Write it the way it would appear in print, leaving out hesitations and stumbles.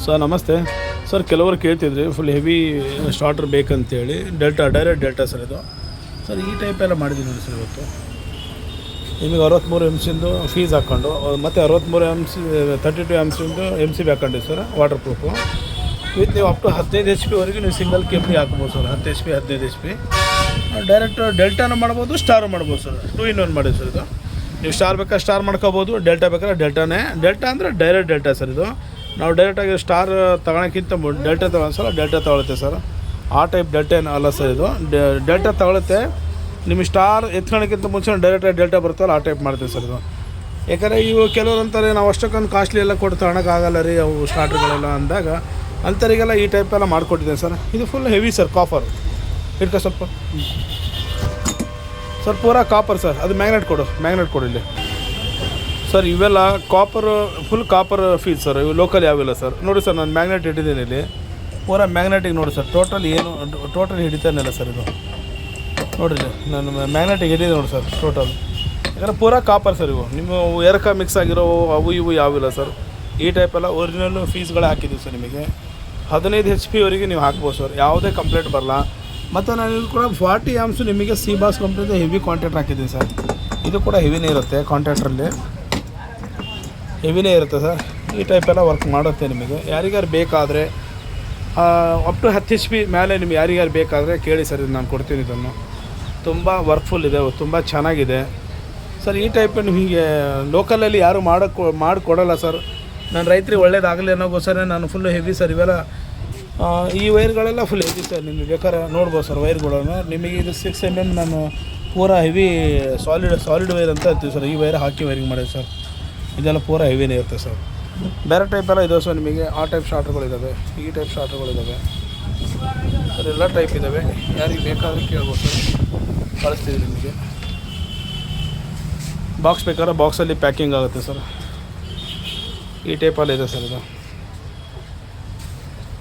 Sir ನಮಸ್ತೆ sir. ಕೆಲವರು ಕೇಳ್ತಿದ್ರಿ ಫುಲ್ ಹೆವಿ ಸ್ಟಾರ್ಟರ್ ಬೇಕಂತೇಳಿ. ಡೈರೆಕ್ಟ್ ಡೆಲ್ಟಾ ಸರ್ ಇದು. ಸರ್ ಈ ಟೈಪ್ ಎಲ್ಲ ಮಾಡಿದ್ದೀನಿ ನೋಡಿ ಸರ್. ಇವತ್ತು ನಿಮಗೆ 63 ಎಮ್ಸಿಂದು ಫೀಸ್ ಹಾಕ್ಕೊಂಡು ಮತ್ತು 63 ಎಮ್ಸಿ 32 ಎಮ್ಸಿಂದು MC ಹಾಕ್ಕೊಂಡಿವಿ ಸರ್. ವಾಟರ್ ಪ್ರೂಫು ವಿತ್ ನೀವು ಅಪ್ ಟು 15 HP ವರೆಗೂ ನೀವು ಸಿಂಗಲ್ ಕೇಬಲ್ ಹಾಕ್ಬೋದು ಸರ್. 10 HP 15 HP ಡೈರೆಕ್ಟ್ ಡೆಲ್ಟಾನು ಮಾಡ್ಬೋದು, ಸ್ಟಾರು ಮಾಡ್ಬೋದು ಸರ್. 2 in 1 ಮಾಡಿ ಸರ್ ಇದು. ನೀವು ಸ್ಟಾರ್ ಬೇಕಾದ್ರೆ ಸ್ಟಾರ್ ಮಾಡ್ಕೋಬೋದು, ಡೆಲ್ಟಾ ಬೇಕಾದ್ರೆ ಡೆಲ್ಟಾನೇ. ಡೆಲ್ಟಾ ಅಂದರೆ ಡೈರೆಕ್ಟ್ ಡೆಲ್ಟಾ ಸರ್ ಇದು. ನಾವು ಡೈರೆಕ್ಟಾಗಿ ಸ್ಟಾರ್ ತಗೊಳಕ್ಕಿಂತ ಡೆಲ್ಟಾ ತಗೊಳ್ಸಲ್ಲ, ಡೆಲ್ಟಾ ತಗೊಳುತ್ತೆ ಸರ್. ಆ ಟೈಪ್ ಡೆಲ್ಟಾ ಏನು ಅಲ್ಲ ಸರ್ ಇದು. ಡೆಲ್ಟಾ ತಗೊಳುತ್ತೆ. ನಿಮಗೆ ಸ್ಟಾರ್ ಎತ್ಕೊಳ್ಳೋಕ್ಕಿಂತ ಮುಂಚೆ ಡೈರೆಕ್ಟಾಗಿ ಡೆಲ್ಟಾ ಬರ್ತಲ್ಲ, ಆ ಟೈಪ್ ಮಾಡ್ತೀವಿ ಸರ್ ಇದು. ಯಾಕಂದರೆ ಇವು ಕೆಲವರು ಅಂತಾರೆ ನಾವು ಅಷ್ಟಕ್ಕೊಂದು ಕಾಸ್ಟ್ಲಿ ಎಲ್ಲ ಕೊಟ್ಟು ತಗೊಳಕ್ಕಾಗಲ್ಲ ರೀ ಅವು ಸ್ಟಾರ್ಟ್ಗಳೆಲ್ಲ ಅಂದಾಗ ಅಂಥವರಿಗೆಲ್ಲ ಈ ಟೈಪ್ ಎಲ್ಲ ಮಾಡಿಕೊಟ್ಟಿದ್ದೇನೆ ಸರ್. ಇದು ಫುಲ್ ಹೆವಿ ಸರ್. ಕಾಪರ್ ಇಟ್ಕೊ ಸ್ವಲ್ಪ ಸರ್. ಪೂರಾ ಕಾಪರ್ ಸರ್. ಅದು ಮ್ಯಾಗ್ನೆಟ್ ಕೊಡು ಇಲ್ಲಿ ಸರ್. ಇವೆಲ್ಲ copper, full copper fees sir. ಇವು ಲೋಕಲ್ ಯಾವಿಲ್ಲ ಸರ್. ನೋಡಿ ಸರ್, ನಾನು ಮ್ಯಾಗ್ನೆಟ್ ಇಟ್ಟಿದ್ದೀನಿ ಇಲ್ಲಿ. ಪೂರಾ ಮ್ಯಾಗ್ನೆಟಿಗೆ ನೋಡಿ ಸರ್. ಟೋಟಲ್ ಹಿಡಿತಾನಿಲ್ಲ ಸರ್ ಇದು. ನೋಡಿರಿ, ನಾನು ಮ್ಯಾಗ್ನೆಟಿಗೆ ಹಿಡಿದೆ ನೋಡಿ ಸರ್ ಟೋಟಲ್. ಯಾಕಂದರೆ ಪೂರಾ ಕಾಪರ್ ಸರ್ ಇವು. ನಿಮ್ಮ ಎರಕ ಮಿಕ್ಸ್ ಆಗಿರೋ ಅವು ಇವು ಯಾವಿಲ್ಲ ಸರ್. ಈ ಟೈಪೆಲ್ಲ ಒರಿಜಿನಲ್ಲು ಫೀಸ್ಗಳೇ ಹಾಕಿದ್ದೀವಿ ಸರ್. ನಿಮಗೆ 15 HP ವರೆಗೆ ನೀವು ಹಾಕ್ಬೋದು ಸರ್. ಯಾವುದೇ ಕಂಪ್ಲೇಂಟ್ ಬರಲ್ಲ. ಮತ್ತು ನಾನು ಇದು ಕೂಡ 40 amps ನಿಮಗೆ ಸಿಬಾಸ್ ಕಂಪ್ನಿಯಿಂದ ಹೆವಿ ಕಾಂಟ್ಯಾಕ್ಟ್ ಹಾಕಿದ್ದೀನಿ ಸರ್. ಇದು ಕೂಡ ಹೆವಿನೇ ಇರುತ್ತೆ. ಕಾಂಟ್ಯಾಕ್ಟ್ರಲ್ಲಿ ಹೆವಿನೇ ಇರುತ್ತೆ ಸರ್. ಈ ಟೈಪೆಲ್ಲ ವರ್ಕ್ ಮಾಡುತ್ತೆ ನಿಮಗೆ. ಯಾರಿಗಾರು ಬೇಕಾದರೆ ಅಪ್ ಟು 10 HP ಮೇಲೆ ನಿಮ್ಗೆ ಯಾರಿಗಾರು ಬೇಕಾದರೆ ಕೇಳಿ ಸರ್. ಇದು ನಾನು ಕೊಡ್ತೀನಿ. ಇದನ್ನು ತುಂಬ ವರ್ಕ್ಫುಲ್ ಇದೆ, ತುಂಬ ಚೆನ್ನಾಗಿದೆ ಸರ್. ಈ ಟೈಪ್ ನಿಮಗೆ ಲೋಕಲಲ್ಲಿ ಯಾರು ಮಾಡಿಕೊಡಲ್ಲ ಸರ್. ನಾನು ರೈತರಿಗೆ ಒಳ್ಳೇದಾಗಲಿ ಅನ್ನೋಗೋಸ್ಕರ ನಾನು ಫುಲ್ಲು ಹೆವಿ ಸರ್. ಇವೆಲ್ಲ ಈ ವೈರ್ಗಳೆಲ್ಲ ಫುಲ್ ಹೆವಿ ಸರ್. ನಿಮಗೆ ಬೇಕಾದ್ರೆ ನೋಡ್ಬೋದು ಸರ್ ವೈರ್ಗಳನ್ನು. ನಿಮಗೆ ಇದು 6 mm ನಾನು ಪೂರಾ ಹೆವಿ ಸಾಲಿಡ್ ವೈರ್ ಅಂತ ಇರ್ತೀವಿ ಸರ್. ಈ ವೈರ್ ಹಾಕಿ ವೈರಿಂಗ್ ಮಾಡಿದೆ ಸರ್. ಇದೆಲ್ಲ ಪೂರಾ ಹೆವಿನೇ ಇರುತ್ತೆ ಸರ್. ಬೇರೆ ಟೈಪೆಲ್ಲ ಇದಾವೆ ಸರ್. ನಿಮಗೆ ಆ ಟೈಪ್ ಸ್ಟಾರ್ಟರ್ಗಳಿದ್ದಾವೆ, ಈ ಟೈಪ್ ಸ್ಟಾರ್ಟರ್ಗಳಿದ್ದಾವೆ ಸರ್. ಎಲ್ಲ ಟೈಪ್ ಇದ್ದಾವೆ. ಯಾರಿಗೆ ಬೇಕಾದರೂ ಕೇಳ್ಬೋದು ಸರ್. ಕಳಿಸ್ತೀವಿ ನಿಮಗೆ. ಬಾಕ್ಸ್ ಬೇಕಾದ್ರೆ ಬಾಕ್ಸಲ್ಲಿ ಪ್ಯಾಕಿಂಗ್ ಆಗುತ್ತೆ ಸರ್. ಈ ಟೈಪಲ್ಲಿ ಇದೆ ಸರ್ ಇದು.